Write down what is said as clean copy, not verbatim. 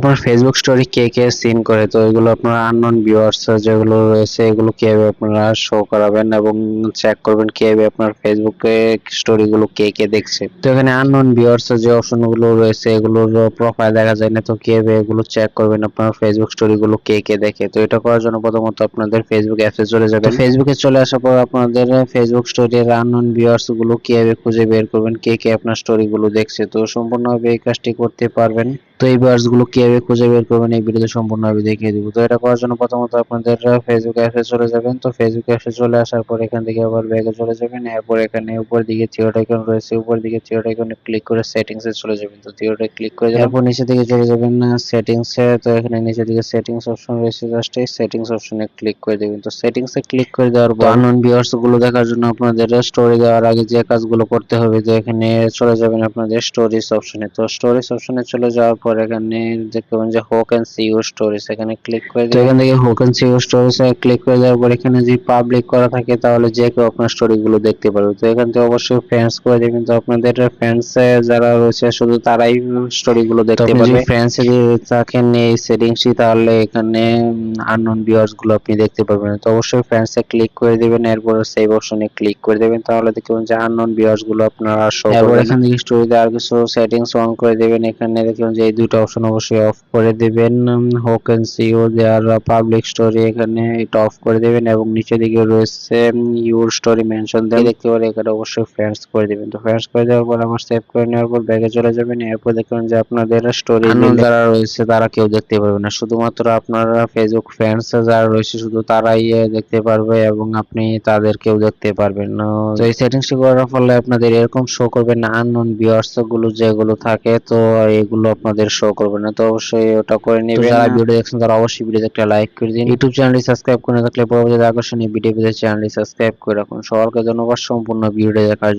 আপনার Facebook story কে কে scene করে, তো এগুলো আপনার আননোন ভিউয়ার্স যেগুলো রয়েছে এগুলো কিভাবে আপনারা শো করাবেন এবং চেক করবেন কিভাবে আপনার ফেসবুকে স্টোরি গুলো কে কে দেখছে। তো এখানে আননোন ভিউয়ার্স যে অপশন গুলো রয়েছে এগুলোর প্রোফাইল দেখা যায় না, তো কিভাবে এগুলো চেক করবেন আপনার ফেসবুক স্টোরি গুলো কে কে দেখে। তো এটা করার জন্য প্রথমত আপনাদের ফেসবুক অ্যাপসে চলে যাবেন। ফেসবুকে চলে আসার পর আপনাদের ফেসবুক স্টোরির আননোন ভিউয়ার্স গুলো কিভাবে খুঁজে বের করবেন কে কে আপনার স্টোরি গুলো দেখছে। তো সম্পূর্ণভাবে এই কাজটি করতে পারবেন। তো এই ভিউয়ার্স গুলো কিভাবে খুঁজে বের করবেন এই ভিডিওতে সম্পূর্ণভাবে দেখিয়ে দিব। তো এটা করার জন্য প্রথমত আপনাদের ফেসবুক অ্যাপে চলে যাবেন। তো ফেসবুক অ্যাপে চলে আসার পর এখান থেকে আবার ব্যাকে চলে যাবেন। এরপর এখানে উপর দিকে থিওড আইকন রয়েছে, উপর দিকে থিওড আইকনে ক্লিক করে সেটিংস এ চলে যাবেন। তো থিওডে ক্লিক করে এরপর নিচে দিকে চলে যাবেন সেটিংস এ। তো এখানে নিচে দিকে সেটিংস অপশন রয়েছে, জাস্ট এই সেটিংস অপশনে ক্লিক করে দিবেন। তো সেটিংস এ ক্লিক করে দেওয়ার পর আননোন ভিউয়ার্স গুলো দেখার জন্য আপনাদের স্টোরি দেওয়ার আগে যে কাজগুলো করতে হবে, যে এখানে চলে যাবেন আপনাদের স্টোরিজ অপশনে। তো স্টোরিজ অপশনে চলে যাওয়ার পর এখানে দেখতে পাবেন যে হু ক্যান সি ইউর স্টোরিজ, এখানে ক্লিক করে দিবেন। তো এখান থেকে হু can see your stories A click করে দেওয়ার পর এখানে যদি পাবলিক করা থাকে তাহলে যে কেউ আপনার স্টোরি গুলো দেখতে পারবে। তো এখান থেকে অবশ্যই ফ্রেন্ডস করে দিবেন। তো আপনাদের ফ্রেন্ডস যারা রয়েছে শুধু তারাই স্টোরি গুলো দেখতে পারবে। যদি ফ্রেন্ডস এ থাকেন এই সেটিংসটি তাহলে এখানে আননোন ভিউয়ার্স গুলো আপনি দেখতে পারবেন। তো অবশ্যই ফ্রেন্ডস এ ক্লিক করে দিবেন, এরপর সেভ অপশনে ক্লিক করে দিবেন, তাহলে দেখবেন যে আননোন ভিউয়ার্স গুলো আপনারা শো করবে। এরপর এখান থেকে স্টোরিতে আর কিছু সেটিংস অন করে দিবেন। এখানে দেখবেন যে এই দুটো অপশন অবশ্যই অফ করে দিবেন। Who can see you their public story এখানে এটা অফ করে দিবেন এবং নিচে দিকে রয়েছে ইউর স্টোরি মেনশন দেওয়া দেখতে পারে, এখানে অবশ্যই ফ্রেন্ডস করে দিবেন। তো ফ্রেন্ডস করে দেওয়ার পর আবার সেভ করে নেওয়ার পর ব্যাকে চলে যাবেন। এরপর দেখবেন যে আপনাদের স্টোরি যারা রয়েছে তারা কেউ দেখতে পারবে না, শুধুমাত্র আপনারা ফেসবুক ফ্রেন্ডস যারা রয়েছে শুধু তারাই দেখতে পারবে এবং আপনি তাদের কেউ দেখতে পারবেন না। তো এই সেটিংসটি করার ফলে আপনাদের এরকম শো করবে না আননোন ভিউয়ার্স গুলো যেগুলো থাকে, তো এগুলো আপনাদের শো করবে না। তো অবশ্যই ওটা করে নেবেন। যারা ভিডিও দেখছেন তারা অবশ্যই ভিডিওতে একটা লাইক করে দিন। ইউটিউব চ্যানেলটি সাবস্ক্রাইব করে থাকলে পরবর্তীতে আকর্ষণীয় ভিডিও পেতে চ্যানেলটি সাবস্ক্রাইব করে রাখুন। সবাইকে ধন্যবাদ সম্পূর্ণ ভিডিও দেখার জন্য।